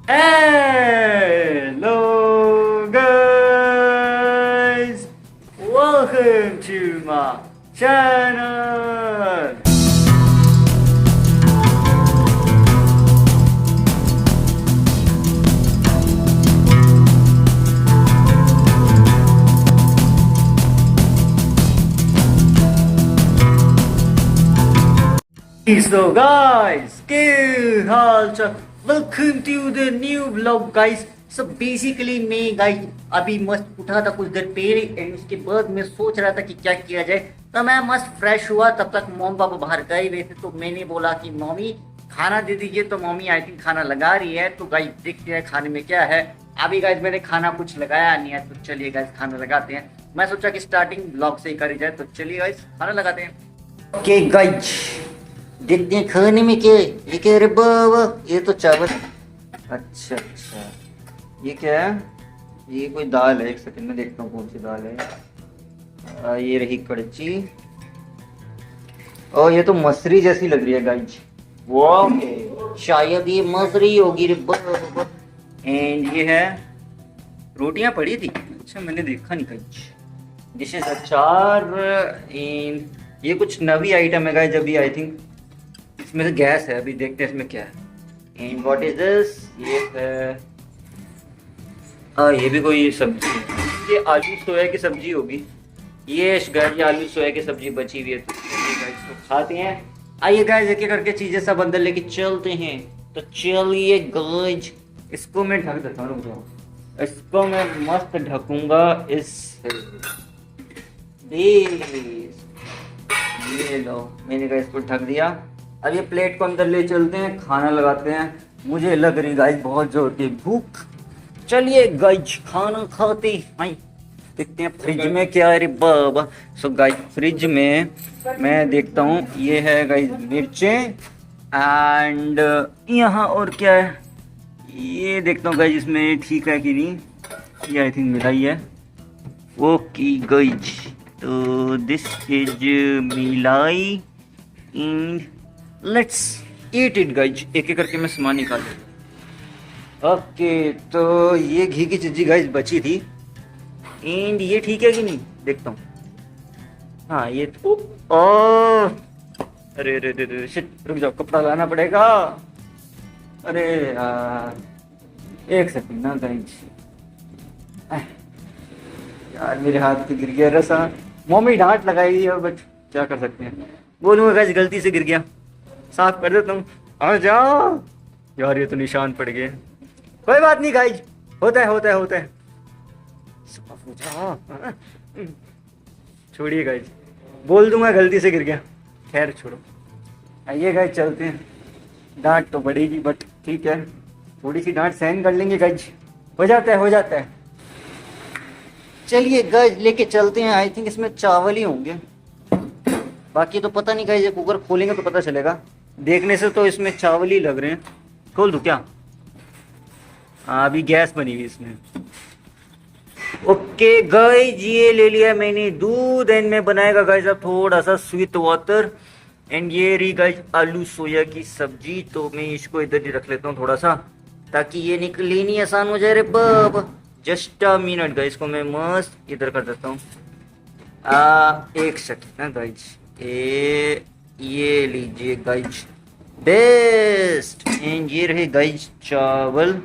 Hello guys, welcome to my channel. So guys, के हाल चाल, welcome to the new vlog guys. So basically मैं guys अभी मस्त उठा था कुछ देर पहले एंड उसके बाद मैं सोच रहा था कि क्या किया जाए। तो मैं मस्त फ्रेश हुआ, तब तक मॉम पापा बाहर गए हुए थे, तो मैंने बोला कि मम्मी खाना दे दीजिए। तो मम्मी आई थिंक खाना लगा रही है, तो गाइस देखते हैं खाने में क्या है। अभी गाइस मैंने खाना कुछ लगाया नहीं है, तो चलिए गाइस खाना लगाते हैं। मैं सोचा कि स्टार्टिंग ब्लॉग से ही करी जाए, तो चलिए गाइस खाना लगाते हैं। ओके गाइस देखते हैं खाने में क्या है। ये क्या है रे बाबा, ये तो चावल। अच्छा अच्छा, ये क्या है? ये कोई दाल है, एक सेकंड में देखता हूँ कौन सी दाल है। ये रही कड़ची, और ये तो मसरी जैसी लग रही है गाइज। वाह, शायद ये मसरी होगी रे बाबा। एंड ये है रोटियां पड़ी थी, अच्छा मैंने देखा नहीं गाइज। डिशेज अचार, एंड ये कुछ नवी आइटम है गाइज अभी आई थिंक। इसमें से गैस है, अभी देखते हैं इसमें क्या है। And what is this? ये है ये भी कोई सब्जी है। ये आलू सोया की सब्जी होगी। ये गाइस आलू सोया की सब्जी बची हुई है, तो इसको खाते हैं। आइए गाइस एक एक करके चीजें सब अंदर लेके चलते हैं। तो चलिए गाइस, इसको मैं ढक देता हूँ, रुक जाओ। इसको मैं मस्त ढकूंगा इस ये लो, मैंने गाइस इसको ढक दिया। अब ये प्लेट को अंदर ले चलते हैं, खाना लगाते हैं। मुझे लग रही गाइस बहुत जोर की भूख। चलिए गाइस खाना खाते हैं। देखते हैं फ्रिज में क्या है रे बाबा। सो गाइस फ्रिज में मैं देखता हूँ, ये है गाइस मिर्चें, एंड यहाँ और क्या है ये देखता हूँ गाइस इसमें ठीक है कि नहीं। ये आई थिंक मिलाई है। ओके गाइस, तो दिस इज मिलाई and let's eat it guys. एक एक करके मैं सामान निकाल लेता। ओके, तो ये घी की चीज़ी गाइज बची थी, एंड ये ठीक है कि नहीं देखता हूँ। हाँ ये तो अरे अरे अरे शिट, रुक जाओ कपड़ा लाना पड़ेगा। अरे यार एक सेकंड ना गाइज, यार मेरे हाथ पे गिर गया रसा। मम्मी डांट लगाई है, बट क्या कर सकते हैं। बोलूँगा गाइज गलती से गिर गया, साफ कर देता हूँ। आ जाओ यार, ये तो निशान पड़ गए। कोई बात नहीं गाइज, होता है होता है होता है। साफ हो जाओ, छोड़िए गाइज, बोल दूंगा गलती से गिर गया। खैर छोड़ो, आइए गाइज चलते हैं। डांट तो पड़ेगी बट ठीक है, थोड़ी सी डांट सहन कर लेंगे गाइज, हो जाता है हो जाता है। चलिए गाइज लेके चलते हैं। आई थिंक इसमें चावल ही होंगे, बाकी तो पता नहीं गाइज, ये कुकर खोलेंगे तो पता चलेगा। देखने से तो इसमें चावल ही लग रहे हैं। खोल दूं क्या? हाँ अभी गैस बनी हुई इसमें। ओके गाइज, ये ले लिया मैंने दूध, एंड में बनाएगा गाइज अब थोड़ा सा स्वीट वाटर। एंड ये रही गाइज आलू सोया की सब्जी। तो मैं इसको इधर ही रख लेता हूँ थोड़ा सा, ताकि ये लेनी आसान हो जाए रे बाबा। जस्ट अ मिनट गाइज, इसको मैं मस्त इधर कर देता हूँ। एक सेकंड ना गाइज, ये लीजिए गाइज बेस्ट। एंड ये रहे गाइज चावल।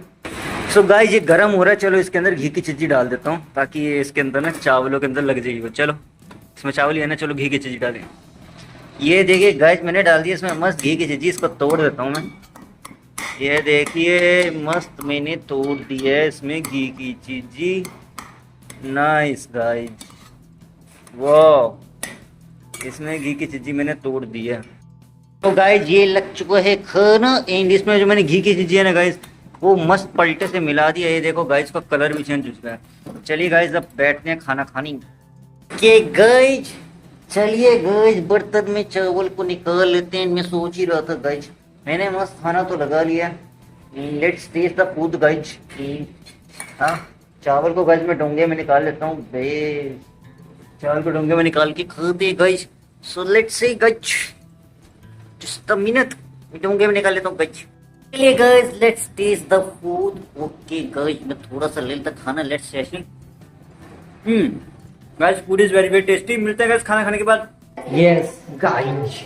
सो गाइज ये गरम हो रहा है, चलो इसके अंदर घी की चीज़ी डाल देता हूँ, ताकि ये इसके अंदर ना चावलों के अंदर लग जाएगी वो। चलो इसमें चावल ही है ना, चलो घी की चीज़ी डालें। ये देखिए गाइज मैंने डाल दिया इसमें मस्त घी की चीज़ी। इसको तोड़ देता हूँ मैं। ये देखिए मस्त मैंने तोड़ दिया है इसमें घी की चीज़ी। नाइस गाइज, वाह, इसमें घी की चीज़ी मैंने तोड़ दी है। तो गाइज ये लग चुका है खाना, एंड इसमें जो मैंने घी की चीज़ी है ना गाइज, वो मस्त पलटे से मिला दिया। ये देखो गाइज का कलर भी चेंज हो चुका है। चलिए गाइज अब बैठते हैं खाना खाने के गाइज। चलिए गाइज बर्तन में चावल को निकाल लेते हैं। मैं सोच ही रहा था गाइज, मैंने मस्त खाना तो लगा लिया। Let's taste the food guys. हाँ चावल को गाइज मैं डोंगे में निकाल लेता हूँ। चावल को डोंगे में निकाल के खाते guys. So let's say guys just a minute, डोंगे में निकाल लेता हूँ गाइज। चलिए guys let's taste the food. Okay guys मैं थोड़ा सा ले लेता खाना, let's taste. Guys food is very very tasty. मिलते हैं गाइस खाना खाने के बाद। Yes guys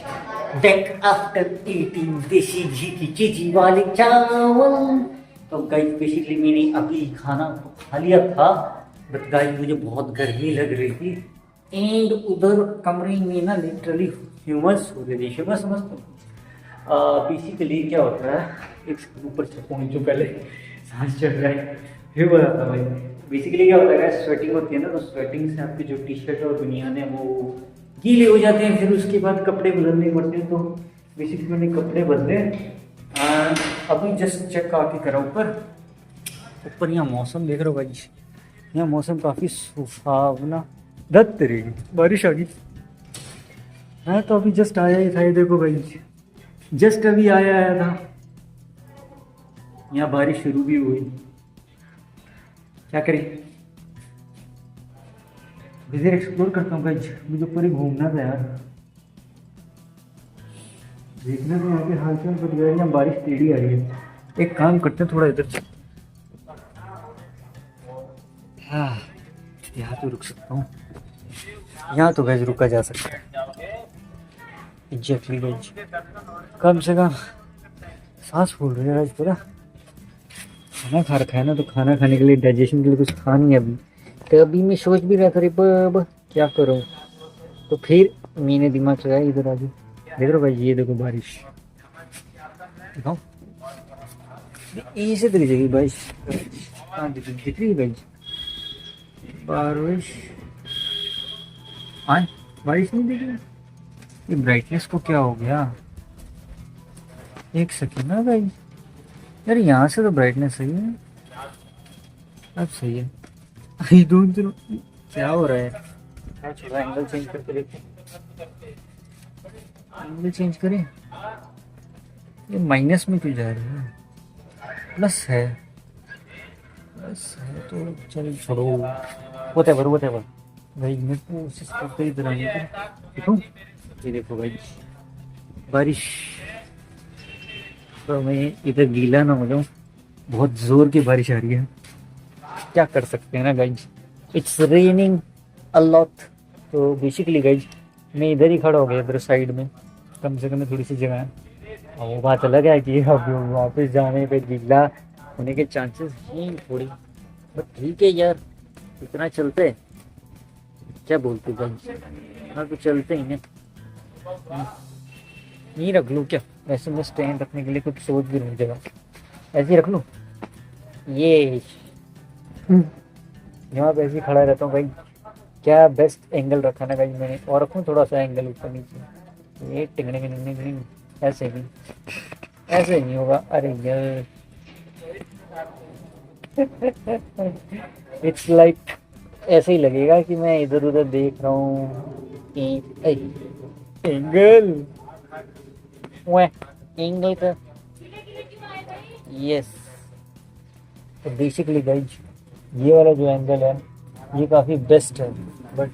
back after eating देसी घी की चिची वाले चावल। तो गाइस बेसिकली मैंने अभी खाना खा लिया था, बट गाइस मुझे बहुत गर्मी लग रही थी एंड उधर कमरे में ना लिटरली ह्यूमस हो रही थी। ह्यूमस समझते हो बेसिकली क्या होता है, एक ऊपर से पहुंचो पहले सांस चढ़ रहा है फिर बताता भाई। बेसिकली क्या होता है, स्वेटिंग होती है ना, तो स्वेटिंग से आपकी जो टी शर्ट और बनियान है वो गीले हो जाते हैं, फिर उसके बाद कपड़े बदलने पड़ते हैं। तो बेसिकली मैंने कपड़े बदले एंड अभी जस्ट चेक आके करा ऊपर। ऊपर यहाँ मौसम देख रहे हो भाई, यहाँ मौसम काफ़ी सुहावना। दत्त रे बारिश आ गई। मैं तो अभी जस्ट आया ही था, ये देखो भाई जस्ट अभी आया था, यहाँ बारिश शुरू भी हुई। क्या करें, इधर एक्सप्लोर करता हूँ गाइस, मुझे ऊपर ही घूमना था यार, देखना तो यहाँ के हाल चाल। बट यार यहाँ बारिश टेढ़ी आ रही है। एक काम करते हैं थोड़ा इधर, हाँ यहाँ तो रुक सकता हूँ, यहाँ तो गाइस रुका जा सकता है एग्जैक्टली गाइस। कम से कम सांस फूल रही है गाइस पूरा। खाना खा रखा है ना, तो खाना खाने के लिए डाइजेशन के लिए कुछ खा नहीं है अभी। तो अभी मैं सोच भी रहा था रे बाबा क्या करूँ, तो फिर मैंने दिमाग लगाया इधर आगे। देख रहे भाई, ये देखो बारिश, दिखाओ इसे दिख जाएगी बारिश। हाँ दिख रही है बारिश, बारिश हाँ बारिश नहीं दिख रही। ये ब्राइटनेस को क्या हो गया, एक सेकेंड ना भाई यार, यहाँ से तो ब्राइटनेस सही है, अब सही है। आई डोंट नो क्या हो रहा है। थोड़ा एंगल चेंज करके देखते, एंगल चेंज करें। ये माइनस में क्यों जा रही है, प्लस है, प्लस है तो चल छोड़ो, व्हाटएवर भाई। मैं कोशिश करते ही इधर आने की, देखो ये देखो भाई बारिश। तो मैं इधर गीला ना हो जाऊँ, बहुत जोर की बारिश आ रही है, क्या कर सकते हैं ना guys, it's raining a lot. तो बेसिकली गाइज मैं इधर ही खड़ा हो गया, इधर साइड में, कम से कम थोड़ी सी जगह है। और वो बात अलग है कि अब वापस जाने पे गीला होने के चांसेस हैं थोड़ी, बट ठीक है यार, इतना चलते क्या बोलते गाइज। हाँ तो चलते ही ना, नहीं रख लूँ क्या, वैसे मैं स्टैंड रखने के लिए कुछ सोच भी नहीं, जगह ऐसे ही रख लूँ। ये यहाँ पे ऐसे ही खड़ा रहता हूँ भाई, क्या बेस्ट एंगल रखा ना भाई मैंने। और रखूँ थोड़ा सा एंगल ऊपर नीचे, ये टिंगने ऐसे भी, ऐसे नहीं होगा, अरे यार इट्स लाइक ऐसे ही लगेगा कि मैं इधर उधर देख रहा हूँ एंगल एंगल का। यस तो बेसिकली गाइज ये वाला जो एंगल है ये काफ़ी बेस्ट है, बट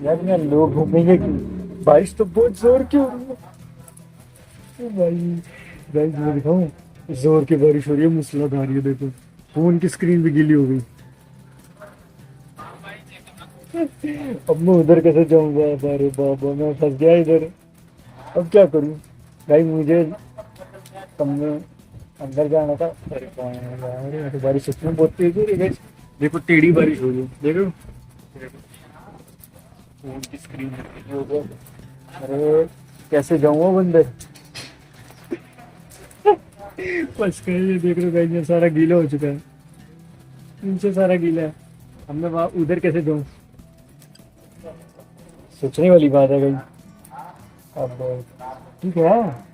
यार मैं लोग घूमेंगे क्यों, बारिश तो बहुत जोर की हो रही है भाई। गाइज मैं दिखाऊँ, जोर की बारिश हो रही है, मूसलाधार, ये देखो फोन की स्क्रीन भी गीली हो गई। अब मैं उधर कैसे जाऊंगा, अरे बाबा मैं फंस गया इधर, अब क्या करूं भाई। मुझे कमरे अंदर जाना था, अरे तो बारिश सच में बहुत तेज हो रही है। देखो टेढ़ी बारिश हो रही है, देखो फोन की स्क्रीन हो गया, अरे कैसे जाऊंगा अंदर बस ये देख रहे हो सारा गीला हो चुका है, नीचे सारा गीला है। अब मैं वहाँ उधर कैसे जाऊँ, सोचने वाली बात है भाई। अब ठीक है,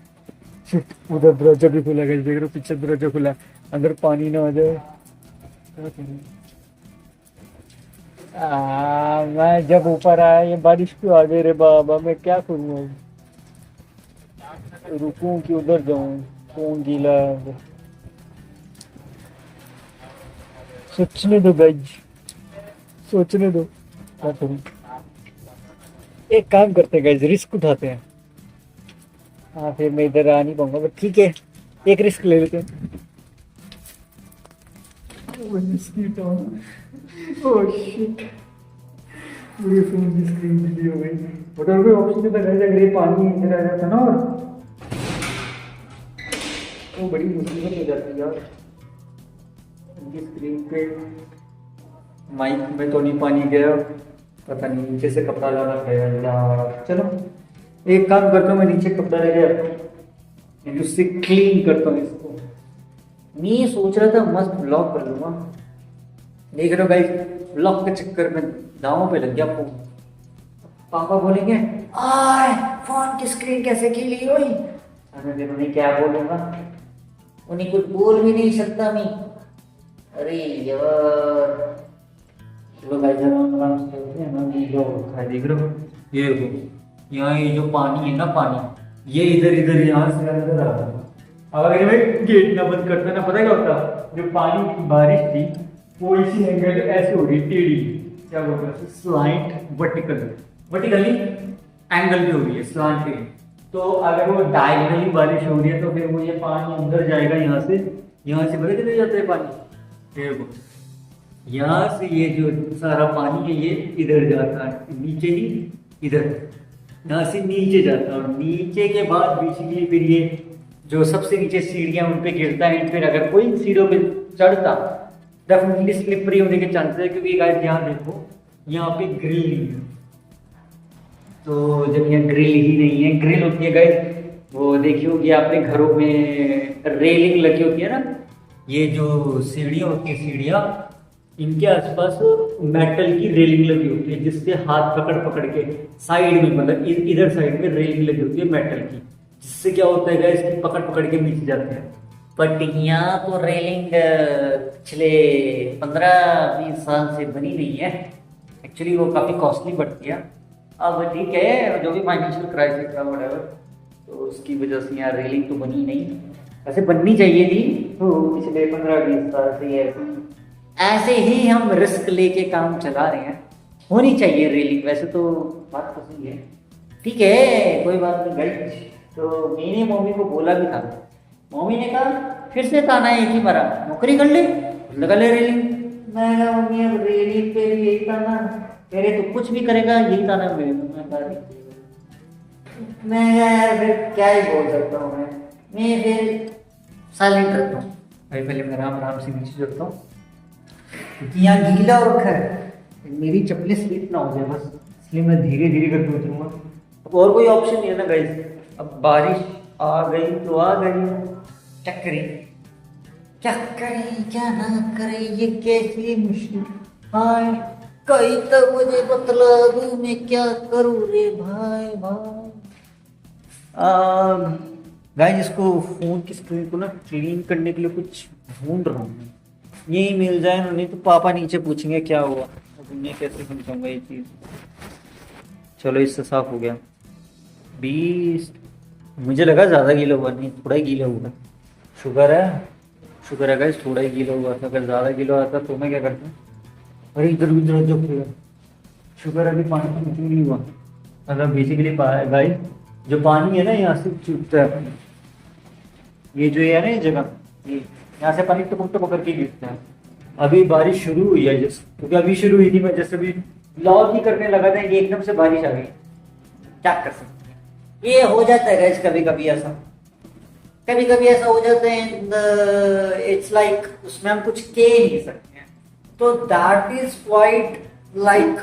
उधर दरवाजा भी खुला है, देख रहे हो पीछे दरवाजा खुला है, अंदर पानी ना आ जाए। मैं जब ऊपर आया ये बारिश क्यों आ गई रे बाबा, मैं क्या करूँ, रुकूं कि उधर जाऊं, कौन गीला है। सोचने दो गाइज, सोचने दो क्या करूं। एक काम करते हैं गाइज, रिस्क उठाते हैं। हाँ फिर मैं इधर आ नहीं पाऊंगा, बट ठीक है एक रिस्क ले लेते हैं। ओह शिट, पूरी फोन की स्क्रीन ढीली हो गई। होटल पे ऑप्शन था गाइस, अगर ये पानी इधर आ जाता ना, और वो बड़ी मुसीबत हो जाती यार। इनकी स्क्रीन पे माइक में तो नहीं पानी गया, पता नहीं नीचे से कपड़ा लाना पड़ेगा यार। चलो एक काम करता हूँ, मैं नीचे कपड़ा लेके आता हूँ, उससे क्लीन करता हूँ इसको। मैं सोच रहा था मस्त ब्लॉग कर लूँगा, देख रहे हो गाइस, ब्लॉग के चक्कर में दांवों पे लग गया फोन। पापा बोलेंगे आय फोन की स्क्रीन कैसे ली हुई, अरे उन्हें क्या बोलूँगा, उन्हें कुछ बोल भी नहीं सकता मैं। अरे यार चलो गाइस आराम से होते हैं ना, ये जो देख रहे हो, ये देखो यहाँ ये जो पानी है ना, पानी ये इधर इधर यहाँ से अंदर आ रहा है। अब अगर मैं गेट ना बंद करता ना, पता क्या होता, जो पानी की बारिश थी वो इसी एंगल ऐसे हो रही टेढ़ी, क्या बोलते हैं स्लाइंट, वर्टिकली एंगल भी हो रही है स्लांट टेढ़ी। तो अगर वो डायगोनली बारिश हो रही है तो फिर वो ये पानी अंदर जाएगा यहाँ से बड़े चले जाते हैं पानी, देखो यहाँ से ये जो सारा पानी है ये इधर जाता है, नीचे ही इधर, यहाँ से नीचे जाता है, और नीचे के बाद बेसिकली फिर ये जो सबसे नीचे सीढ़ियाँ उन पे गिरता है। फिर अगर कोई सीढ़ियों पे चढ़ता डेफिनेटली स्लिपरी होने के चांसेस है, क्योंकि गाइस यहाँ देखो यहाँ पे ग्रिल नहीं है। तो जब यहाँ ग्रिल ही नहीं है, ग्रिल होती है गाइस वो देखी होगी आपने घरों में रेलिंग लगी होती है ना, ये जो सीढ़ियाँ होती है, सीढ़ियाँ इनके आसपास मेटल की रेलिंग लगी होती है, जिससे हाथ पकड़ पकड़ के साइड में, मतलब इधर साइड में रेलिंग लगी होती है मेटल की, जिससे क्या होता है गाइस कि पकड़ पकड़ के नीचे जाते हैं। बट यहाँ तो रेलिंग पिछले 15-20 साल से बनी नहीं है, एक्चुअली वो काफ़ी कॉस्टली पड़ती है। अब ठीक है, जो भी फाइनेंशियल क्राइसिस था व्हाटएवर, तो उसकी वजह से यहाँ रेलिंग तो बनी नहीं, वैसे बननी चाहिए थी। तो पिछले 15-20 साल से ऐसे ही हम रिस्क लेके काम चला रहे हैं, होनी चाहिए रेलिंग, वैसे तो बात तो सही है, ठीक है कोई बात नहीं गाइस। तो मैंने मम्मी को बोला भी था, मम्मी ने कहा फिर से ताना एक ही मारा, नौकरी कर ले, लगा ले रेलिंग। मैं कहा मम्मी अब रेलिंग पे भी यही ताना, कह रहे तो कुछ भी करेगा यही ताना मेरे। मैं यार फिर क्या ही बोल सकता हूँ, मैं फिर साइलेंट रहता हूँ। पहले मैं राम से नीचे चढ़ता हूँ, क्योंकि यहाँ गीला हो रखा है, मेरी चप्पलें स्लिप ना हो जाए बस, इसलिए मैं धीरे धीरे करके उतरूंगा। अब और कोई ऑप्शन नहीं है ना गाइस, अब बारिश आ गई तो आ गई, क्या करें क्या ना करें, ये कैसी मुश्किल। हाय कहीं तो मुझे बतला दो मैं क्या करूँ रे भाई। गाइस इसको फोन की स्क्रीन को ना क्लीन करने के लिए कुछ ढूंढ रहा हूँ, यही मिल जाए ना, नहीं तो पापा नीचे पूछेंगे क्या हुआ, अब मैं कैसे समझाऊंगा ये चीज़। चलो इससे साफ हो गया। 20 मुझे लगा ज़्यादा गीला हुआ, नहीं थोड़ा ही गीला हुआ। शुगर है गाइस, थोड़ा ही गीला हुआ था, अगर ज़्यादा गीला आता तो मैं क्या करता। अरे इधर उधर जो शुगर अभी पानी में क्यों नहीं हुआ, मतलब बेसिकली गाइस जो पानी है ना यहाँ से चुभता है, ये जो है ना ये जगह, ये यहाँ से पानी टपक टपक करके गिरता है। अभी बारिश शुरू हुई है जैसे, क्योंकि अभी शुरू हुई थी, मैं जैसे अभी ब्लॉग ही करने लगा था, ये एकदम से बारिश आ गई, क्या कर सकते हैं, ये हो जाता है गाइस कभी कभी ऐसा हो जाता है। इट्स लाइक उसमें हम कुछ कह नहीं सकते हैं, तो that is quite like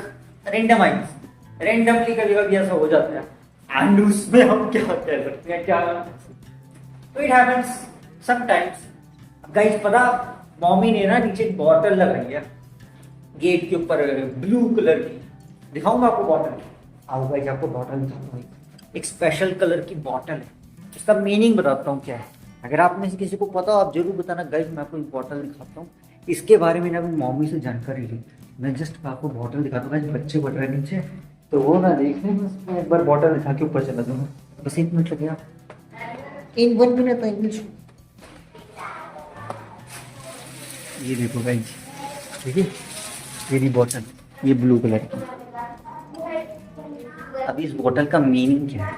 randomly कभी कभी ऐसा हो जाता है, एंड उसमें हम क्या कह सकते हैं, क्या तो इट हैपेंस समटाइम्स। गाइस पता मम्मी ने ना नीचे एक बॉटल लगाई है गेट के ऊपर, ब्लू कलर की, दिखाऊंगा आपको बॉटल, आओ गाइस आपको बॉटल दिखाता हूँ। एक स्पेशल कलर की बॉटल है, इसका मीनिंग बताता हूँ क्या है, अगर आप में से किसी को पता हो आप जरूर बताना गाइस। मैं आपको एक बॉटल दिखाता हूँ, इसके बारे में मैंने मम्मी से जानकारी ली, मैं जस्ट आपको बॉटल दिखाता हूँ। बच्चे बढ़ रहे नीचे तो वो ना देख लें, बस मैं एक बार बॉटल दिखा के ऊपर चला जाऊँगा, बस 1 मिनट लगेगा, 1 मिनट इंग्लिश। ये देखो गाइस, देखिए मेरी बॉटल, ये ब्लू कलर की। अब इस बॉटल का मीनिंग क्या है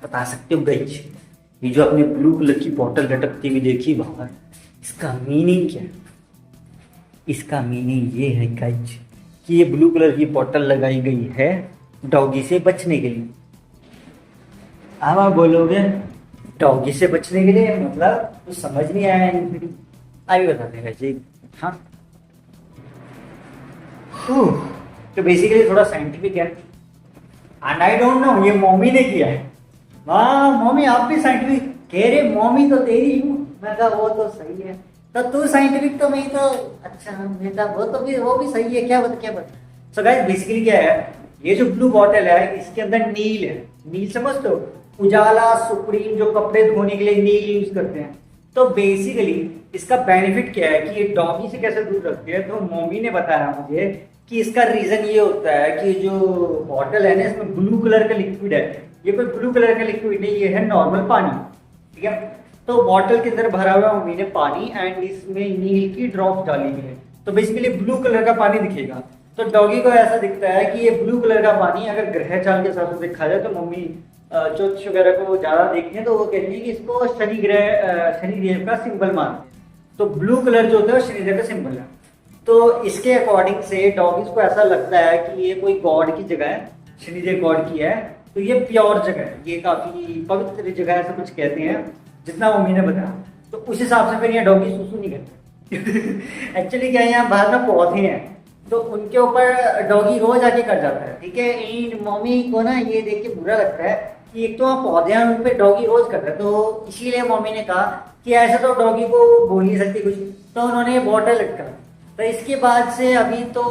बता सकते हो गाइस? ये जो आपने ब्लू कलर की बॉटल लटकती हुई देखी बाहर, इसका मीनिंग क्या है इसका मीनिंग ये है गाइज कि ये ब्लू कलर की बॉटल लगाई गई है डॉगी से बचने के लिए। अब आप बोलोगे डॉगी से बचने के लिए मतलब कुछ समझ नहीं आया इन्फिनिटी, अभी बताते हैं जी। हाँ तो बेसिकली थोड़ा साइंटिफिक है एंड आई डोंट नो ये मम्मी ने किया है। वाह मम्मी आप भी साइंटिफिक कह रहे, मम्मी तो तेरी हूँ। मैं कहा वो तो सही है, तो तू साइंटिफिक तो मैं तो अच्छा मैं कहा वो भी सही है, क्या बता। सो गाइस बेसिकली क्या है, ये जो ब्लू बॉटल है इसके अंदर नील है। नील समझते हो, उजाला सुप्रीम जो कपड़े धोने के लिए नील यूज करते हैं। तो बेसिकली इसका बेनिफिट क्या है कि ये डॉगी से कैसे दूर रखती है, तो मम्मी ने बताया मुझे कि इसका रीजन ये होता है कि जो बॉटल है ना इसमें ब्लू कलर का लिक्विड है। ये कोई ब्लू कलर का लिक्विड नहीं, ये है नॉर्मल पानी, ठीक है। तो बॉटल के अंदर भरा हुआ मम्मी ने पानी एंड इसमें नील की ड्रॉप डाली हुई है, तो बेसिकली ब्लू कलर का पानी दिखेगा। तो डॉगी को ऐसा दिखता है कि ये ब्लू कलर का पानी अगर ग्रह चाल के साथ देखा जाए, तो मम्मी ज्योतिष वगैरह को ज्यादा देखती है तो वो कहती है कि इसको शनिदेव का सिंबल मानते हैं। तो ब्लू कलर जो होता है वो शनिदेव का सिंबल है। तो इसके अकॉर्डिंग से डॉगीज को ऐसा लगता है कि ये कोई गॉड की जगह है, शनिदेव गॉड की है, तो ये प्योर जगह है, ये काफी पवित्र जगह है, ऐसा कुछ कहते हैं जितना मम्मी ने बताया। तो उस हिसाब से फिर ये डॉगी सुसु नहीं करते। एक्चुअली क्या है, यहाँ बाहर ना पौधे हैं तो उनके ऊपर डॉगी रोज आके कर जाता है, ठीक है। इन मम्मी को ना ये देख के बुरा लगता है कि एक तो वहाँ पौधे हैं उन पे डॉगी रोज कर रहा है, तो इसीलिए मम्मी ने कहा कि ऐसे तो डॉगी को बोल नहीं सकती कुछ, तो उन्होंने बॉटल लटका। तो इसके बाद से अभी तो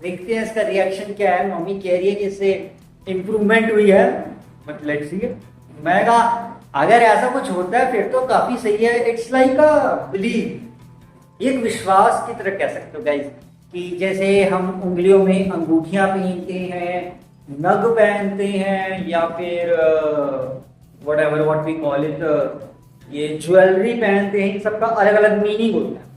देखते हैं इसका रिएक्शन क्या है। मम्मी कह रही है कि इससे इम्प्रूवमेंट हुई है, बट लेट्स सी। मैं कहा अगर ऐसा कुछ होता है फिर तो काफी सही है। इट्स लाइक अ बिलीव, एक विश्वास की तरह कह सकते हो गाइस, कि जैसे हम उंगलियों में अंगूठियां पहनते हैं, नग पहनते हैं, या फिर व्हाट वी कॉल इट, ये ज्वेलरी पहनते हैं, इन सबका अलग अलग मीनिंग होता है।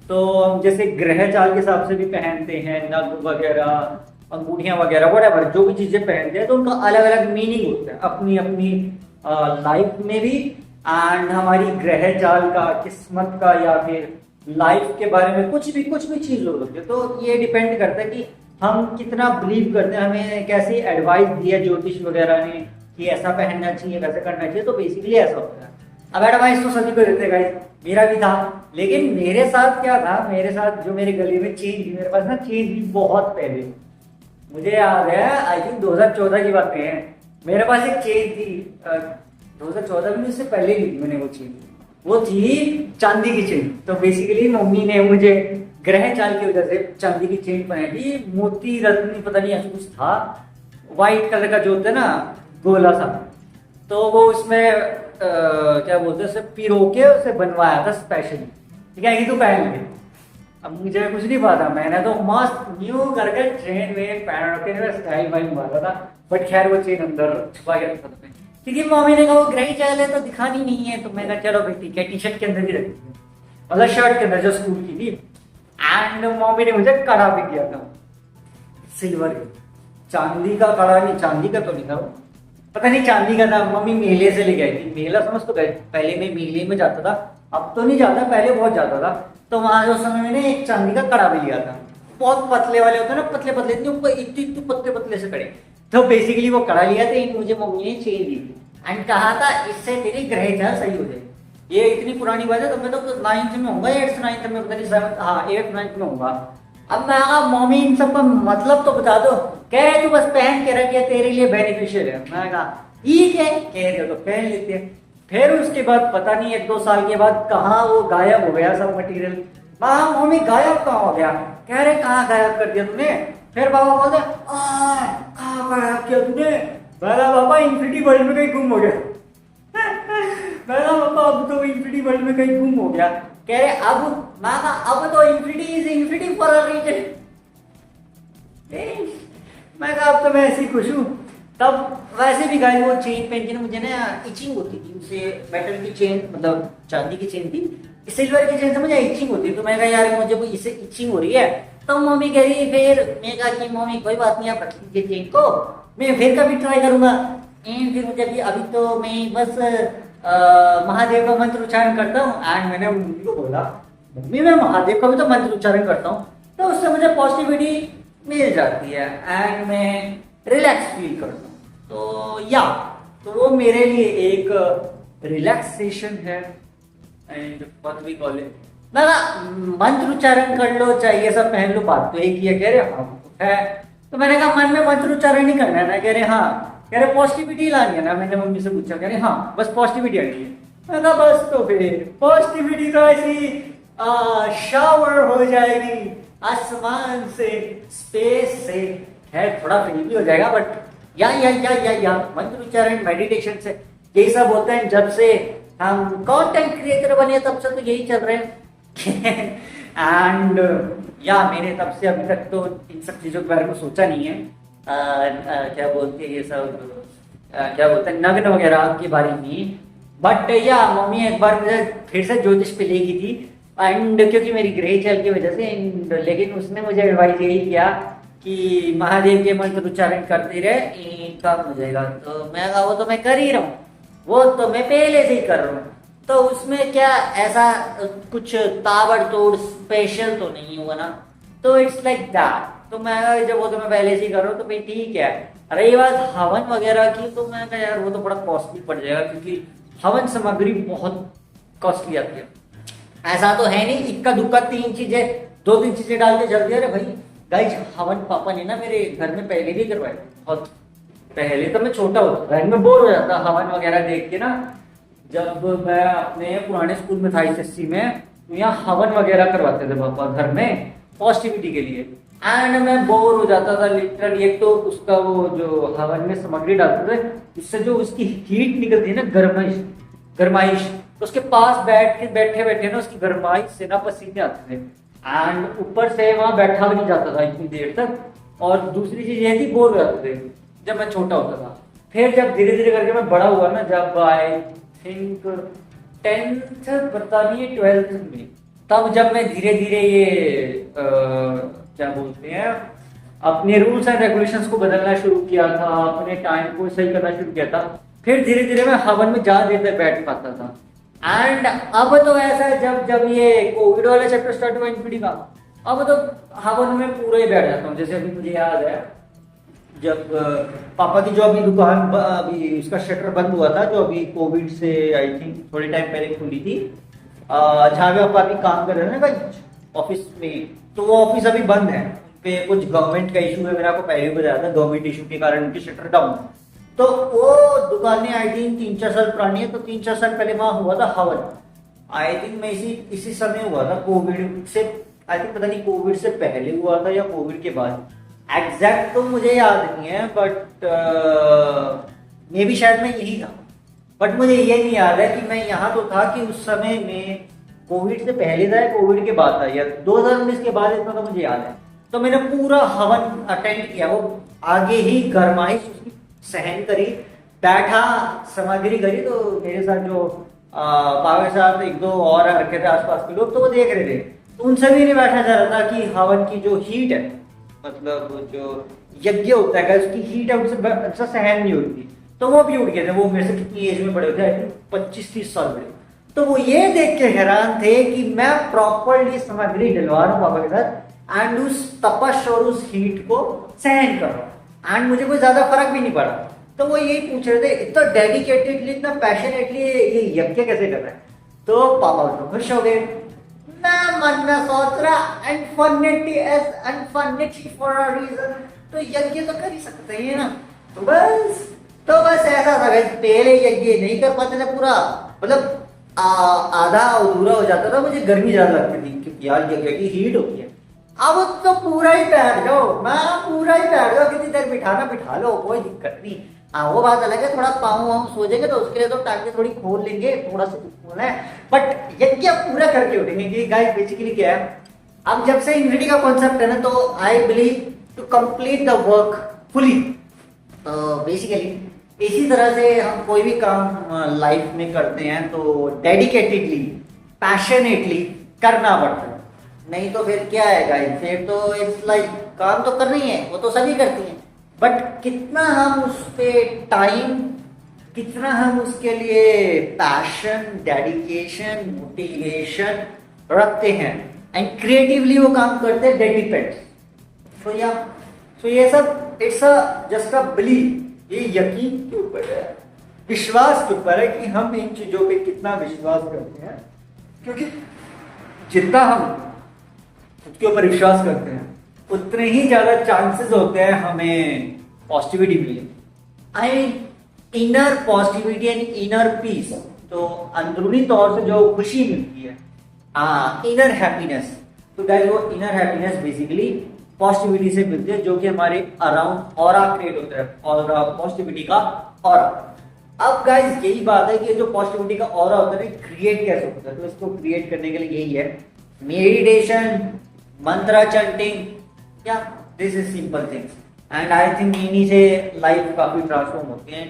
तो हम जैसे ग्रह चाल के हिसाब से भी पहनते हैं, नग वगैरह, अंगूठियां वगैरह, व्हाटएवर जो भी चीजें पहनते हैं, तो उनका अलग अलग मीनिंग होता है अपनी अपनी लाइफ में भी, एंड हमारी ग्रह चाल का, किस्मत का, या फिर लाइफ के बारे में कुछ भी चीज हो सकती है। तो ये डिपेंड करता है कि हम कितना बिलीव करते हैं, हमें कैसी एडवाइस दिया ज्योतिष वगैरह ने कि ऐसा पहनना चाहिए, वैसा करना चाहिए। तो बेसिकली ऐसा होता है। अब एडवाइस तो सभी को देते गाइस, मेरा भी था, लेकिन मेरे साथ क्या था, मेरे साथ जो मेरे गले में चेन थी, मेरे पास ना चेन थी बहुत पहले, मुझे याद है आई थिंक 2014 की बातें हैं। मेरे पास एक चेन थी 2014 में, उससे पहले ली थी मैंने वो चेन, वो थी चांदी की चेन। तो बेसिकली मम्मी ने मुझे ग्रह चाल की वजह से चांदी की चेन पहनाई थी, मोती रत्न पता नहीं ऐसा कुछ था, व्हाइट कलर का जो होता है ना गोला सा, तो वो उसमें क्या बोलते हैं उसे पिरो के उसे बनवाया था स्पेशली, ठीक है, ये तो पहन ले। अब मुझे कुछ नहीं पता, मैंने तो मस्त न्यू करके ट्रेन में पहन के स्टाइल वाइल मारा था, बट खैर वो चेन अंदर छुपा के रखा था, क्योंकि मम्मी ने कहा वो ग्रही चाल है तो दिखानी नहीं है। तो मैं कहा चलो भाई ठीक है, टी शर्ट के अंदर ही रखी थी, मतलब शर्ट के अंदर जो स्कूल की थी। एंड मम्मी ने मुझे कड़ा भी किया था सिल्वर, चांदी का कड़ा नहीं, चांदी का तो नहीं था वो, पता नहीं चांदी का था। मम्मी मेले से ले गई थी, मेला समझ तो गए, पहले मैं मेले में जाता था, अब तो नहीं जाता, पहले बहुत जाता था। तो वहां जो समय मैंने एक चांदी का कड़ा भी लिया था, बहुत पतले वाले होते हैं ना, पतले पतले इतने पतले पतले से कड़े। तो बेसिकली वो कड़ा लिया था, एक मुझे मम्मी ने चेन दी थी एंड कहा था इससे तेरी ग्रह चाल सही हो जाएगी। ये इतनी पुरानी बात है, तो मैं तो 9th में होऊंगा, 8th 9th में, पता नहीं 7th, हाँ 8th 9th में होऊंगा। अब मैं कहा मम्मी इन सब का मतलब तो बता दो, कह रहे तू बस पहन के रख, तेरे लिए बेनिफिशियल है। मैं कहा ठीक है, कह रहे हो तो पहन लेते हैं। फिर उसके बाद पता नहीं 1-2 साल के बाद कहाँ वो गायब हो गया सब मटेरियल। मम्मी गायब कहाँ हो गया, कह रहे कहाँ गायब कर दिया तूने। फिर बाबा बोलते कहाँ गायब किया तूने, मेरा पापा इन्फिनिटी वर्ल्ड में कहीं गुम हो गया। मेरा पापा अब तो इन्फिनिटी वर्ल्ड में कहीं गुम हो गया। कह रहे अब तो infinity is infinity for a reason. मैं कहा अब तो मैं ऐसे ही खुश हूँ। तब वैसे भी गाइस वो चेन पहन के मुझे ना इचिंग होती थी, उससे मेटल की चेन, मतलब चांदी की चेन थी, सिल्वर की चेन से मुझे इचिंग होती है। तो मैं कहा यार मुझे कोई इससे इचिंग हो रही है। तो मम्मी कह रही, फिर मैं कहा कि मम्मी कोई बात नहीं, आप रख लीजिए चेन को, मैं फिर कभी ट्राई करूंगा। फिर मुझे अभी तो मैं बस महादेव का मंत्र उच्चारण करता हूँ। एंड मैंने मम्मी को बोला मम्मी मैं महादेव का भी तो मंत्र उच्चारण करता हूँ, तो उससे मुझे पॉजिटिविटी मिल जाती है एंड मैं रिलैक्स फील करता हूँ। तो वो मेरे लिए एक रिलैक्सेशन है and what we call it, ना मंत्र उच्चारण कर लो चाहे ये सब पहन लो, बात तो एक ही है। कह रहे हाँ है, तो मैंने कहा मन में मंत्र उच्चारण नहीं करना है ना। कह रहे हाँ, कह रहे पॉजिटिविटी लानी है ना। मैंने मम्मी से पूछा, कह रहे हाँ बस पॉजिटिविटी आनी है। मैंने कहा बस तो फिर पॉजिटिविटी तो ऐसी शावर हो जाएगी आसमान से, स्पेस से। खैर थोड़ा फील भी हो जाएगा, बट या मंत्र उच्चारण मेडिटेशन से यही सब होता है। जब से हम कंटेंट क्रिएटर बने तब से तो यही चल रहे हैं एंड या मैंने तब से अभी तक तो इन सब चीजों के बारे में सोचा नहीं है। क्या बोलते हैं ये सब, क्या बोलते हैं नग्न वगैरह के बारे में। बट या मम्मी एक बार मुझे फिर से ज्योतिष पे ले गई थी एंड क्योंकि मेरी ग्रह चल की वजह से लेकिन उसने मुझे एडवाइस यही किया कि महादेव के मंत्र उच्चारण करते रहे काम हो जाएगा। तो मैं कहा वो तो मैं कर ही रहा हूँ, वो तो मैं पहले से ही कर रहा हूँ, तो उसमें क्या ऐसा कुछ ताबड़तोड़ स्पेशल तो नहीं होगा ना। तो इट्स लाइक दैट। तो मैं जब वो तो मैं पहले से ही कर रहा हूँ तो भाई ठीक है। रही बात हवन वगैरह की, तो मैं कहा यार वो तो बड़ा कॉस्टली पड़ जाएगा क्योंकि हवन सामग्री बहुत कॉस्टली आती है। ऐसा तो है नहीं इक्का दुक्का 3 चीजें 2-3 चीजें डाल के जल्दी। अरे भाई गाइस हवन पापा ने ना मेरे घर में पहले भी करवाया बहुत पहले। तो मैं छोटा होता था, मैं बोर हो जाता हवन वगैरह देख के ना। जब मैं अपने पुराने स्कूल में था SSC में, तो यहाँ हवन वगैरह करवाते थे पापा घर में पॉजिटिविटी के लिए एंड मैं बोर हो जाता था लिटरली। एक तो उसका वो जो हवन में सामग्री डालते थे उससे जो उसकी हीट निकलती है ना, गरमाइश, तो उसके पास बैठे बैठे ना उसकी गरमाइश से ना पसीने आते थे एंड ऊपर से वहां बैठा भी नहीं जाता था इतनी देर तक। और दूसरी चीज ये थी बोर हो जाते थे जब मैं छोटा होता था। फिर जब धीरे धीरे करके मैं बड़ा हुआ ना, जब आई थिंक 10th पता नहीं 12th में, तब जब मैं धीरे धीरे ये क्या बोलते हैं अपने रूल्स एंड रेगुलेशंस को बदलना शुरू किया था, अपने टाइम को सही करना शुरू किया था, फिर धीरे धीरे मैं हवन में ज्यादा देर तक बैठ पाता था। एंड अब तो ऐसा है जब जब ये कोविड वाला चैप्टर स्टार्ट हुआ इनपीडी का, अब तो हवन में पूरा ही बैठ जाता हूँ। जैसे अभी मुझे याद है जब पापा की जो अभी दुकान अभी उसका शटर बंद हुआ था, जो अभी कोविड से आई थिंक थोड़े टाइम पहले खुली थी, जहाँ पे पापा अभी काम कर रहे हैं ना ऑफिस में, तो वो ऑफिस अभी बंद है। पे कुछ गवर्नमेंट का इशू है, मैंने आपको पहले भी बताया था, गवर्नमेंट इशू के कारण उनकी शटर डाउन। तो वो दुकानें आई थिंक 3-4 साल पुरानी है, तो 3-4 साल पहले वहां हुआ था हवन। आई थिंक मैं इसी समय हुआ था कोविड से, आई थिंक पता नहीं कोविड से पहले हुआ था या कोविड के बाद, एग्जैक्ट तो मुझे याद नहीं है, बट मे भी शायद मैं यही था। बट मुझे ये नहीं याद है कि मैं यहाँ तो था कि उस समय में कोविड से पहले था या कोविड के बाद था, या 2019 के बाद, इतना तो मुझे याद है। तो मैंने पूरा हवन अटेंड किया, वो आगे ही गरमाइश उसकी सहन करी, बैठा सामग्री करी। तो मेरे साथ जो पावर साहब 1-2 और रखे थे आसपास के लोग, तो वो देख रहे थे, तो उनसे भी नहीं बैठा जा रहा था कि हवन की जो हीट है, मतलब जो यज्ञ होता है उसकी हीट है उनसे सहन नहीं होती। तो वो भी उठ गए थे, वो मेरे से कितनी एज में बड़े होते हैं, 25-30 साल बड़े। तो वो ये देख के हैरान थे कि मैं प्रॉपरली सामग्री डलवा रहा हूँ पापा के साथ एंड उस तपश और उस हीट को सहन कर रहा हूँ एंड मुझे कोई ज्यादा फर्क भी नहीं पड़ा। तो वो यही पूछ रहे थे इतना डेडिकेटेडली, इतना पैशनेटली ये यज्ञ कैसे कर रहा है। तो पापा तो खुश हो गए। मैं मन में सोच रहा अनफॉर्चुनेटली फॉर अ रीजन, तो यज्ञ तो कर ही सकते हैं ना। तो बस ऐसा था, पहले यज्ञ नहीं कर पाते थे पूरा, मतलब आधा अधूरा हो जाता था, मुझे गर्मी ज्यादा लगती थी क्योंकि यार यज्ञ की हीट होती है। अब तो पूरा ही बैठ जाओ, मैं पूरा ही बैठ जाओ, कितनी देर बिठा लो, कोई दिक्कत नहीं। वो बात अलग है, थोड़ा पाँव वाँव सो जाएंगे तो उसके लिए तो टांगे थोड़ी खोल लेंगे, थोड़ा सा खोलना है, बट यज्ञ पूरा करके उठेंगे। कि गाइस बेसिकली क्या है, अब जब से इन्फिनिटी का कॉन्सेप्ट है ना, तो I believe to complete the work fully. तो बेसिकली इसी तरह से हम कोई भी काम लाइफ में करते हैं तो डेडिकेटेडली, पैशनेटली करना पड़ता है, नहीं तो फिर क्या है गाइस, फिर तो इट्स लाइक काम तो करना ही है, वो तो सभी करती हैं, बट कितना हम उस पे टाइम, कितना हम उसके लिए पैशन, डेडिकेशन, मोटिवेशन, रखते हैं एंड क्रिएटिवली वो काम करते हैं, दैट डिपेंड्स। सो ये सब it's a just a believe, ये यकीन के ऊपर है, विश्वास के ऊपर है कि हम इन चीजों पे कितना विश्वास करते हैं, क्योंकि जितना हम उसके ऊपर विश्वास करते हैं उतने ही ज्यादा चांसेस होते हैं हमें पॉजिटिविटी मिले। I inner positivity and inner peace, तो अंदरूनी तौर से जो खुशी मिलती है, इनर हैप्पीनेस, तो गाइस वो इनर हैप्पीनेस बेसिकली पॉजिटिविटी से मिलती है, जो कि हमारे अराउंड ऑरा क्रिएट होता है, और पॉजिटिविटी का ऑरा। अब गाइस यही बात है कि जो पॉजिटिविटी का ऑरा होता है क्रिएट कैसे होता है, तो इसको क्रिएट करने के लिए यही है मेडिटेशन, मंत्रा चैंटिंग, या this is simple things, and I think इन्हीं से लाइफ काफी ट्रांसफॉर्म होती है।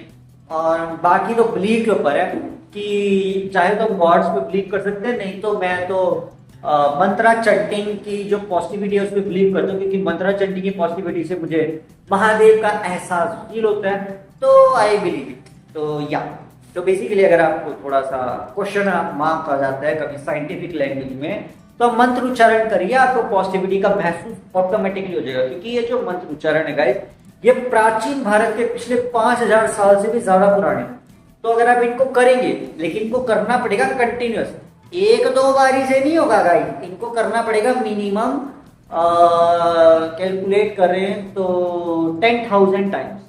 और बाकी तो बिलीव के ऊपर है कि चाहे तो गॉड्स पे बिलीव कर सकते हैं, नहीं तो मैं तो मंत्रा चैंटिंग की जो पॉजिटिविटी है उस पर बिलीव करता हूँ, क्योंकि मंत्रा चैंटिंग की पॉजिटिविटी से मुझे महादेव का एहसास फील होता है, तो आई बिलीव इट। तो बेसिकली अगर आपको थोड़ा सा क्वेश्चन मार्क आ जाता है कभी साइंटिफिक लैंग्वेज में, तो मंत्र उच्चारण करिए, आपको पॉजिटिविटी का महसूस ऑटोमेटिकली हो जाएगा। क्योंकि ये जो मंत्र उच्चारण है गाइस, ये प्राचीन भारत के पिछले 5000 साल से भी ज्यादा पुराने हैं। तो अगर आप इनको करेंगे, लेकिन इनको करना पड़ेगा कंटिन्यूअस, एक दो बारी से नहीं होगा गाइस, इनको करना पड़ेगा मिनिमम, कैलकुलेट करें तो 10,000 टाइम्स,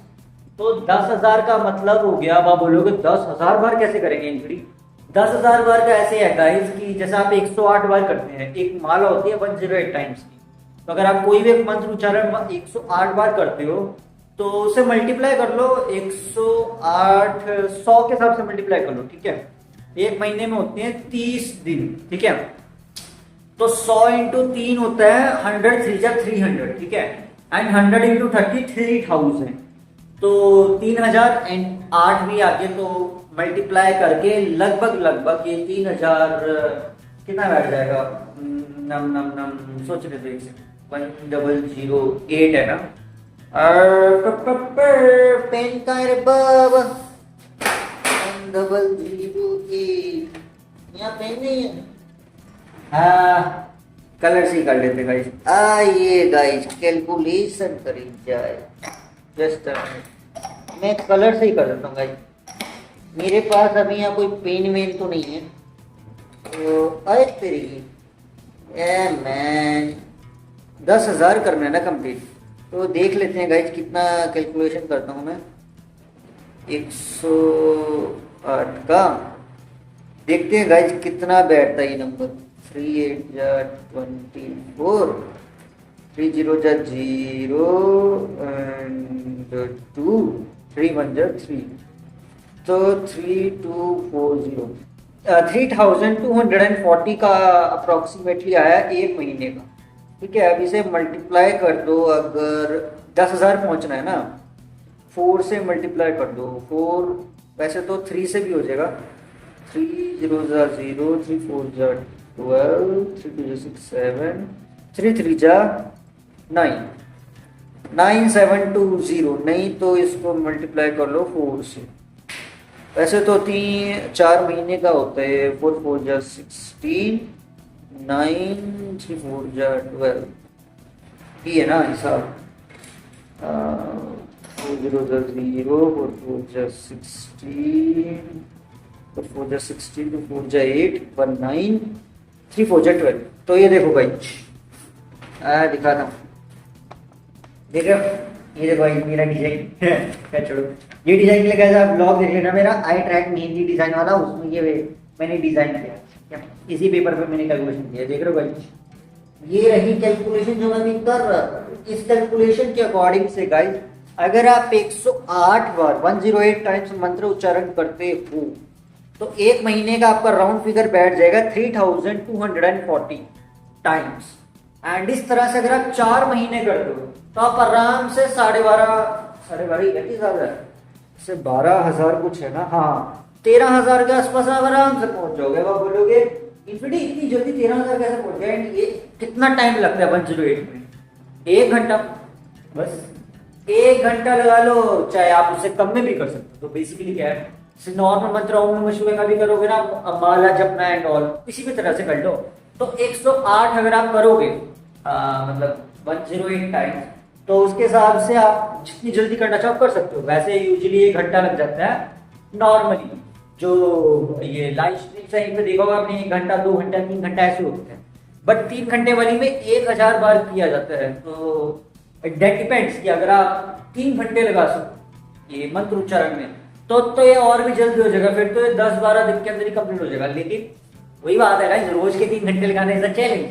तो 10,000 का मतलब हो गया। अब आप बोलोगे 10,000 बार कैसे करेंगे इंजरी? 10,000 बार का ऐसे है गाइस कि जैसे आप 108 बार करते हैं, एक माला होती है 108 टाइम्स की, तो अगर आप कोई भी एक मंत्र उच्चारण 108 बार करते हो तो उसे मल्टीप्लाई कर लो, 108 100 के हिसाब से मल्टीप्लाई कर लो, ठीक है। एक महीने में होते हैं 30 दिन, ठीक है, तो 100 इंटू 3 होता है 100, 3 जा 300, ठीक है, एंड 100 इंटू 30 3000, तो 3008 भी आगे, तो मल्टीप्लाई करके लगभग ये 3000 कितना बैठ जाएगा, नम नम नम सोच रहे थे 1008 है ना, पेन का रे बाबा 1008, यहाँ पेन नहीं है, हाँ कलर से ही कर लेते गाइस। आइए गाइस कैलकुलेशन करी जाए, जस्ट मैं कलर से ही कर देता हूँ गाइस, मेरे पास अभी यहाँ कोई पेन वेन तो नहीं है, तो अरे तेरी मैन 10,000 करना है ना कंप्लीट, तो देख लेते हैं गाइस कितना कैलकुलेशन करता हूँ मैं। 108 का देखते हैं गाइस कितना बैठता है ये नंबर, 3 8 जा 24, 3 0 जा 0 and 2, 3 1 जा 3, तो 3240, 3240 का अप्रोक्सीमेटली आया एक महीने का, ठीक है। अब इसे मल्टीप्लाई कर दो, अगर 10,000 पहुंचना है ना, 4 से मल्टीप्लाई कर दो, 4 वैसे तो 3 से भी हो जाएगा, 3 0 जा 0, 3 4 जा 12, 3 2 जा 6 7, 3 3 जा 9, 9720, नहीं तो इसको मल्टीप्लाई कर लो 4 से, वैसे तो 4 महीने का होता है, 4 4 जा 16, 9 3 4 जा 12, ये है ना हिसाब, 4 0 जा 0, 4 4 जा 16, 4 4 जा 16, 2 4 जा 8, 1 9, 3 4 जा 12, तो ये देखो भाई, दिखाता हूँ, देखो ये देखो भाई मेरा डिजाइन क्या छोड़ो, ये डिजाइन के लिए कैसा आप ब्लॉग देख लेना मेरा, आई ट्रैक मेहंदी डिजाइन वाला, उसमें ये मैंने डिजाइन किया, इसी पेपर पे मैंने कैलकुलेशन किया, देख रहे हो भाई, ये रही कैलकुलेशन जो मैं अभी कर रहा था। इस कैलकुलेशन के अकॉर्डिंग से गाइस, अगर आप 108 बार 108 टाइम्स मंत्र उच्चारण करते हो, तो एक महीने का आपका राउंड फिगर बैठ जाएगा 3240 टाइम्स, एंड इस तरह से अगर आप 4 महीने करते हो तो आप आराम से 12.5 ही कहती से 12,000 कुछ है ना, हाँ 13,000 के आसपास आप आराम से पहुंच जाओगे। आप बोलोगे इन्फिनिटी इतनी जल्दी 13,000 कैसे पहुंच गए, ये कितना टाइम लगता है 108 में, 1 घंटा, बस 1 घंटा लगा लो, चाहे आप उससे कम में भी कर सकते हो। तो बेसिकली क्या है, नॉर्मल मंत्र ओम नमः शिवाय का भी करोगे ना, माला जपना एंड ऑल, इसी भी तरह से कर लो, तो 108 अगर आप करोगे मतलब 108 टाइम्स, तो उसके हिसाब से आप जितनी जल्दी करना चाहो कर सकते हो। वैसे यूजुअली 1 घंटा लग जाता है नॉर्मली, जो ये लाइव स्ट्रीम से पे देखा होगा आपने, 1 घंटा 2 घंटा 3 घंटा ऐसे होते हैं, बट 3 घंटे वाली में 1000 बार किया जाता है। तो डेट डिपेंड्स कि अगर आप 3 घंटे लगा सको ये मंत्र उच्चारण में, तो ये और भी जल्दी हो जाएगा, फिर तो ये 10-12 दिन के अंदर ही कंप्लीट हो जाएगा। लेकिन वही बात है गाइस, रोज के 3 घंटे लगाने ऐसा चैलेंज।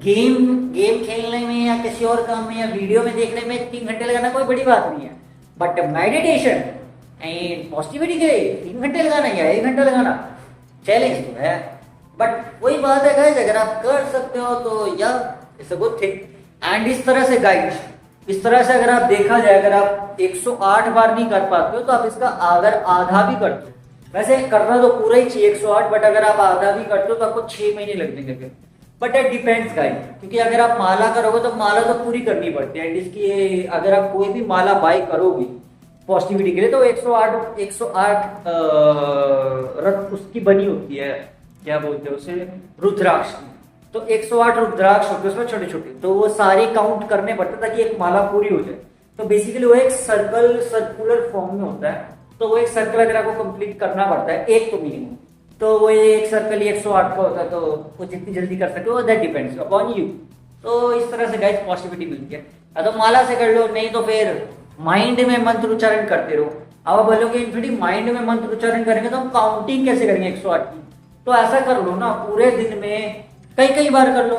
गेम खेलने में या किसी और काम में या वीडियो में देखने में 3 घंटे लगाना कोई बड़ी बात नहीं है, बट मेडिटेशन एंड पॉजिटिविटी के 3 घंटे लगाना या 1 घंटा लगाना चैलेंज तो है। बट वही बात है गाइस, अगर आप कर सकते हो तो या it's a good thing. And इस तरह से गाइस, इस तरह से अगर आप देखा जाए, अगर आप 108 बार नहीं कर पाते हो तो आप इसका अगर आधा भी करते हो, वैसे करना तो पूरा ही चाहिए 108, बट अगर आप आधा भी करते हो तो आपको 6 महीने लग जाएंगे फिर। बट इट डिपेंड्स गाइस, क्योंकि अगर आप माला करोगे तो माला तो पूरी करनी पड़ती है। एंड इसकी अगर आप कोई भी माला बाय करोगे पॉजिटिविटी के लिए तो 108 रथ उसकी बनी होती है, क्या बोलते हैं उसे, रुद्राक्ष। तो 108 रुद्राक्ष होते हैं उसमें छोटे छोटे, तो वो सारे काउंट करने पड़ते ताकि एक माला पूरी हो जाए। तो बेसिकली वो एक सर्कुलर फॉर्म में होता है, तो वो एक सर्कल अगर आपको कंप्लीट करना पड़ता है एक तो मिनिमम, तो वो एक सर्कल 108 का होता है, तो वो जितनी जल्दी कर सके वो दैट डिपेंड्स अपॉन यू। तो इस तरह से गाइस पॉजिटिविटी मिलती है। या तो माला से कर लो, नहीं तो फिर माइंड में मंत्र उच्चारण करते रहो। अब आप बोलोगे इन्फिनिटी माइंड में मंत्र उच्चारण करेंगे तो हम काउंटिंग कैसे करेंगे 108 की? तो ऐसा कर लो ना, पूरे दिन में कई बार कर लो।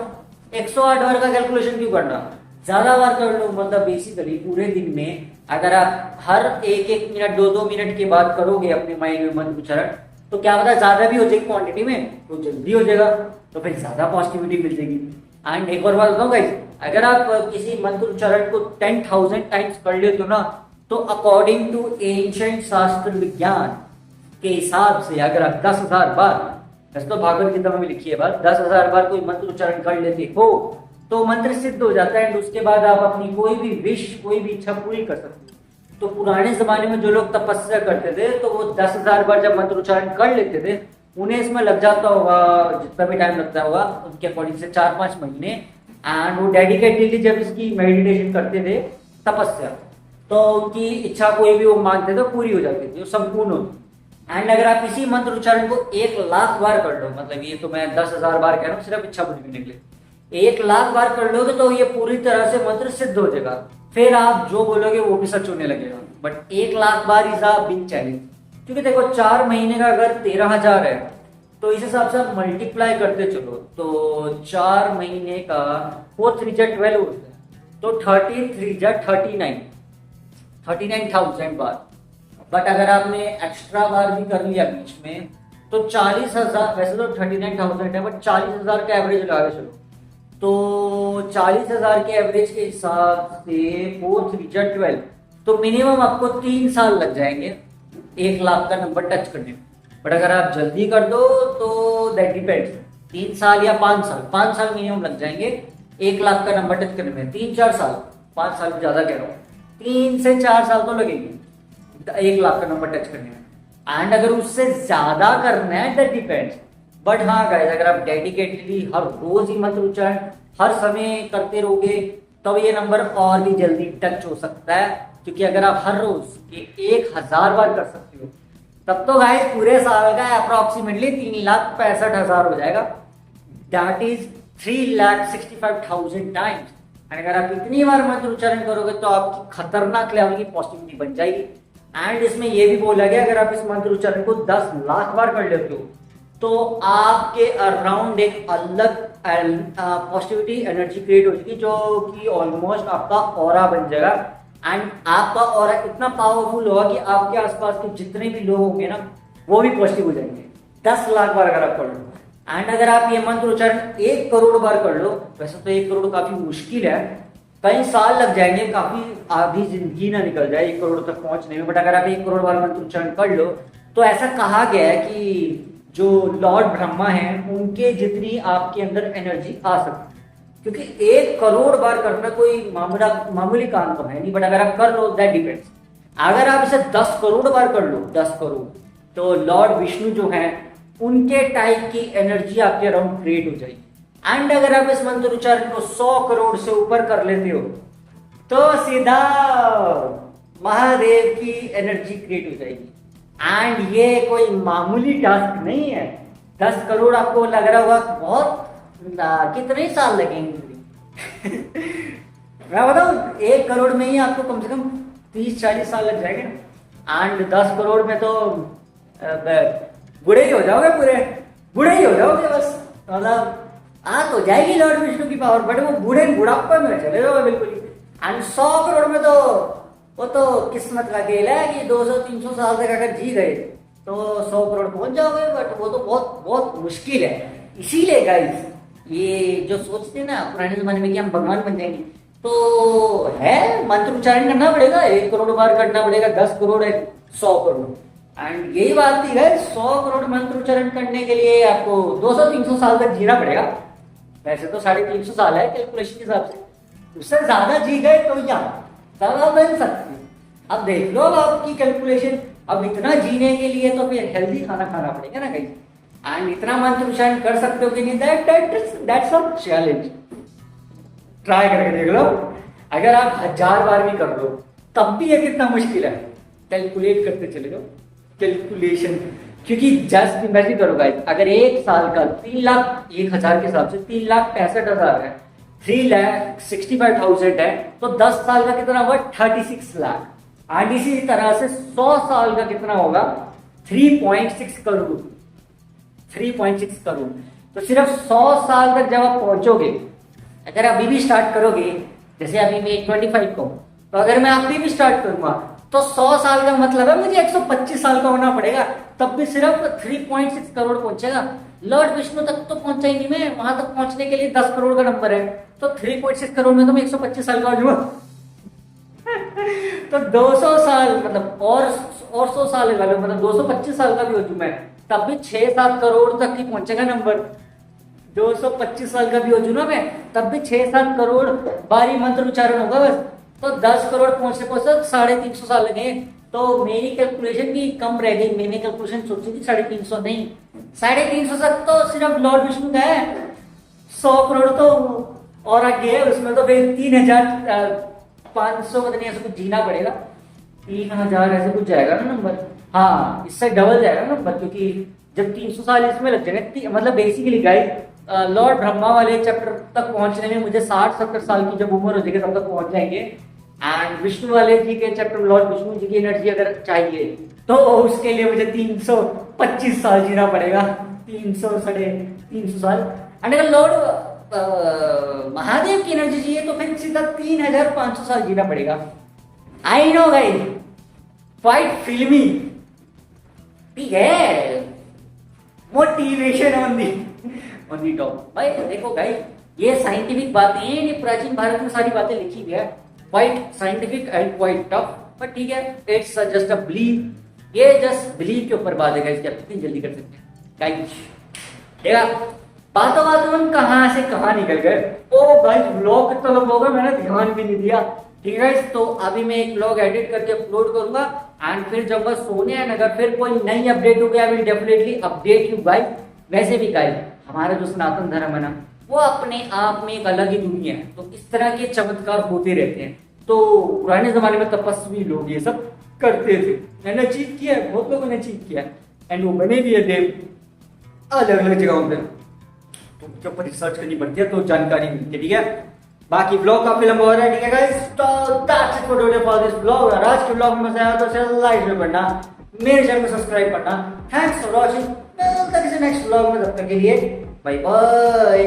108 बार का कैलकुलेशन क्यों करना, ज्यादा बार कर लो। मतलब बेसिकली पूरे दिन में अगर आप हर 1-1 मिनट 2-2 मिनट के बाद करोगे अपने माइंड में मंत्र उच्चारण, तो क्या पता ज्यादा भी हो जाएगी क्वांटिटी में, तो जल्दी हो जाएगा, तो फिर ज्यादा पॉजिटिविटी मिल जाएगी। एंड एक और बात बताऊं गाइस, अगर आप किसी मंत्र उच्चारण को 10,000 टाइम्स पढ़ लेते हो ना, तो अकॉर्डिंग टू एंशिएंट शास्त्र विज्ञान के हिसाब से अगर आप 10,000 बार, वैसे तो भागवत गीता में भी लिखी है बात, 10,000 बार कोई मंत्र उच्चारण कर लेते हो तो मंत्र सिद्ध हो जाता है। एंड उसके बाद आप अपनी कोई भी विश, कोई भी इच्छा पूरी कर सकते हो। तो पुराने जमाने में जो लोग तपस्या करते थे, तो वो 10,000 बार जब मंत्र उच्चारण कर लेते थे, उन्हें इसमें लग जाता होगा जितना भी टाइम लगता होगा उनके अकॉर्डिंग से 4-5 महीने। एंड वो डेडिकेटली जब इसकी मेडिटेशन करते थे तपस्या, तो उनकी इच्छा कोई भी वो मांगते थे पूरी हो जाती थी, वो संपूर्ण होती। एंड अगर आप इसी मंत्र उच्चारण को 1,00,000 बार कर लो, मतलब ये तो मैं 10,000 बार कह रहा हूँ सिर्फ इच्छा पूरी करने के लिए, 1,00,000 बार कर लोगे तो ये पूरी तरह से मंत्र सिद्ध हो जाएगा। फिर आप जो बोलोगे वो भी सच होने लगेगा। But 1,00,000 bar is a big challenge, क्योंकि देखो 4 महीने का अगर 13,000 है, तो इस हिसाब से आप मल्टीप्लाई करते चलो, तो 4 महीने का 4 3 जा 12 होता है, तो 13 3 जा 39,000 बार। बट अगर आपने एक्स्ट्रा बार भी कर लिया बीच में, तो 40,000, वैसे तो 39,000 है बट 40,000 का एवरेज लगा के चलो, तो 40,000 के एवरेज के हिसाब से 4 3 जा 12, तो मिनिमम आपको 3 साल लग जाएंगे 1,00,000 का नंबर टच करने में। बट अगर आप जल्दी कर दो तो दैट डिपेंड्स, 3 साल या 5 साल मिनिमम लग जाएंगे 1,00,000 का नंबर टच करने में। 3-4 साल, 5 साल ज्यादा कह रहा हूँ, 3 से 4 साल तो लगेंगे 1,00,000 का नंबर टच करने में। एंड अगर उससे ज्यादा करना है दैट डिपेंड्स। बट हाँ गाइस, अगर आप डेडिकेटली हर रोज ही मंत्र उच्चारण हर समय करते रहोगे, तब ये नंबर और भी जल्दी टच हो सकता है। क्योंकि अगर आप हर रोज के 1,000 बार कर सकते हो, तब तो गाइस पूरे साल का अप्रोक्सीमेटली 3,65,000 हो जाएगा, दैट इज 3,65,000 टाइम्स। अगर आप इतनी बार मंत्र उच्चारण करोगे तो आपकी खतरनाक लेवल की पॉजिटिविटी बन जाएगी। एंड इसमें यह भी बोला गया, अगर आप इस मंत्र उच्चारण को 10 लाख बार कर लेते हो, तो आपके अराउंड एक अलग पॉजिटिविटी एनर्जी क्रिएट हो जाएगी, जो कि ऑलमोस्ट आपका ऑरा बन जाएगा। एंड आपका ऑरा इतना पावरफुल होगा कि आपके आसपास के जितने भी लोग होंगे ना, वो भी पॉजिटिव हो जाएंगे 10 लाख बार अगर आप कर लो। एंड अगर आप ये मंत्र उच्चारण 1 करोड़ बार कर लो, वैसे तो 1 करोड़ काफी मुश्किल है, कई साल लग जाएंगे, काफी आधी जिंदगी ना निकल जाए 1 करोड़ तक पहुंचने में। बट अगर आप 1 करोड़ बार मंत्र उच्चारण कर लो, तो ऐसा कहा गया है कि जो लॉर्ड ब्रह्मा हैं उनके जितनी आपके अंदर एनर्जी आ सकती है। क्योंकि 1 करोड़ बार करना कोई मामूली काम तो है नहीं, बट अगर आप कर लो दैट डिपेंड्स। अगर आप इसे 10 करोड़ बार कर लो, 10 करोड़, तो लॉर्ड विष्णु जो है उनके टाइप की एनर्जी आपके अराउंड क्रिएट हो जाएगी। एंड अगर आप इस मंत्र उच्चारण को 100 करोड़ से ऊपर कर लेते हो तो सीधा महादेव की एनर्जी क्रिएट हो जाएगी। एंड ये कोई मामूली टास्क नहीं है। 10 करोड़ आपको लग रहा होगा बहुत, कितने साल लगेंगे मैं बताऊं 1 करोड़ में ही आपको कम से कम 30-40 साल लग जाएंगे। एंड 10 करोड़ में तो बूढ़े ही हो जाओगे, पूरे बूढ़े ही हो जाओगे बस। मतलब आ तो जाएगी लॉर्ड विष्णु की पावर, बट वो बुढ़ापा में चले जाओगे बिल्कुल ही। एंड 100 करोड़ में तो वो तो किस्मत का खेल है कि 200-300 साल तक अगर जी गए तो 100 करोड़ पहुंच जाओगे, बट वो तो बहुत बहुत मुश्किल है। इसीलिए गाइस ये जो सोचते हैं ना पुराने जमाने में कि हम भगवान बन जाएंगे, तो है मंत्र उच्चारण करना पड़ेगा, 1 करोड़ बार करना पड़ेगा, 10 करोड़ है 100 करोड़। एंड यही बात थी गाइस, 100 करोड़ मंत्र उच्चारण करने के लिए आपको 200-300 साल तक जीना पड़ेगा। वैसे तो 350 साल है कैलकुलेशन के हिसाब से, उससे ज्यादा जी गए तो यहाँ ज्यादा बन सकते। अब देख लो आपकी कैलकुलेशन, अब इतना जीने के लिए तो फिर हेल्दी खाना खाना पड़ेगा ना गाइस। एंड इतना मंत्र उच्चारण कर सकते हो कि नहीं, दैट्स अ चैलेंज। ट्राई करके देख लो, अगर आप 1000 बार भी कर लो तब भी ये कितना मुश्किल है। कैलकुलेट करते चले जाओ, कैलकुलेशन, क्योंकि जस्ट इमेजिन करो गाइस, अगर 1 साल का 3,01,000 के हिसाब से 3,65,000 है, 3,65,000 है, तो 10 साल का कितना होगा 36 लाख। एंड इसी तरह से 100 साल का कितना होगा 3.6 करोड़। 3.6 करोड़। तो सिर्फ 100 साल तक जब आप पहुंचोगे, अगर अभी भी स्टार्ट करोगे, जैसे अभी मैं 25 को, तो अगर मैं अभी भी स्टार्ट करूंगा तो 100 साल का मतलब है मुझे 125 साल का होना पड़ेगा, तब भी सिर्फ 3.6 करोड़ पहुंचेगा। लॉर्ड विष्णु तक तो पहुंचा ही नहीं मैं, वहां तक पहुंचने के लिए 10 करोड़ का नंबर है, तो 3.6 करोड़ में तो मैं 125 साल का हो जाऊंगा। तो 200 साल मतलब और 100 साल लगा लो, मतलब 225 साल का भी हो जाऊं मैं, तब भी 6-7 करोड़ तक ही पहुंचेगा नंबर। 225 साल का भी हो जाऊं ना मैं, तब भी 6-7 करोड़ बारी मंत्र उच्चारण होगा बस। तो 10 करोड़ पहुंचने 350 साल लगे। तो मेरी कैलकुलेशन भी कम रह गई। मैंने कैलकुलेशन सोची थी 350 नहीं, 350 तक तो सिर्फ लॉर्ड विष्णु का है। 100 करोड़ तो और आगे है, उसमें तो फिर 3,500 पता नहीं ऐसा कुछ जीना पड़ेगा, 3,000 ऐसे कुछ जाएगा ना नंबर। हाँ, इससे डबल जाएगा नंबर, क्योंकि जब 300 साल इसमें लग जाएंगे, मतलब बेसिकली गाइस लॉर्ड ब्रह्मा वाले चैप्टर तक पहुंचने में मुझे 60-70 साल की जब उम्र हो जाएगी तब तक पहुंच जाएंगे। एंड विष्णु वाले जी के चैप्टर लॉर्ड विष्णु जी की एनर्जी अगर चाहिए तो उसके लिए मुझे 325 साल जीना पड़ेगा, 300-350 साल। एंड अगर लॉर्ड महादेव की एनर्जी चाहिए तो फिर सीधा 3,500 साल जीना पड़ेगा। आई नो गाइस, क्वाइट फिल्मी, ठीक है, मोटिवेशन ऑन दी टॉप। भाई देखो गाइस, ये साइंटिफिक बातें हैं, ये प्राचीन भारत में सारी बातें लिखी हुई है, quite scientific and quite tough, but ठीक है, इट्स जस्ट अ बिलीव। ये जस्ट बिलीव के ऊपर बात है गाइस कि आप कितनी जल्दी कर सकते हैं गाइस। देखा बातों में कहां से कहां निकल गए। ओ गाइस, व्लॉग कितना लंबा होगा मैंने ध्यान भी नहीं दिया। ठीक है गाइस, तो अभी मैं एक व्लॉग एडिट करके अपलोड करूंगा, एंड फिर जब बस सोने हैं, अगर फिर कोई नई अपडेट हो गया, I will definitely update you guys. वैसे भी गाइस, हमारा जो सनातन धर्म है ना, वो अपने आप में एक अलग ही दुनिया है, तो इस तरह के चमत्कार होते रहते हैं। तो पुराने जमाने में तपस्वी लोग ये सब करते थे, मैंने अचीव किया है, बहुत लोगों ने अचीव किया, एंड वो बने भी है देव अलग अलग जगहों पे, तो उनके ऊपर रिसर्च करनी पड़ती है, तो जानकारी मिलती है। ठीक है, बाकी ब्लॉग काफी लंबा हो रहा है, ठीक है गाइस, तो that's it for today for this blog. और आज के ब्लॉग में मजा आया तो चैनल लाइक भी करना, मेरे चैनल को सब्सक्राइब करना। Thanks for watching, next blog में, तब तक के लिए बाय बाय।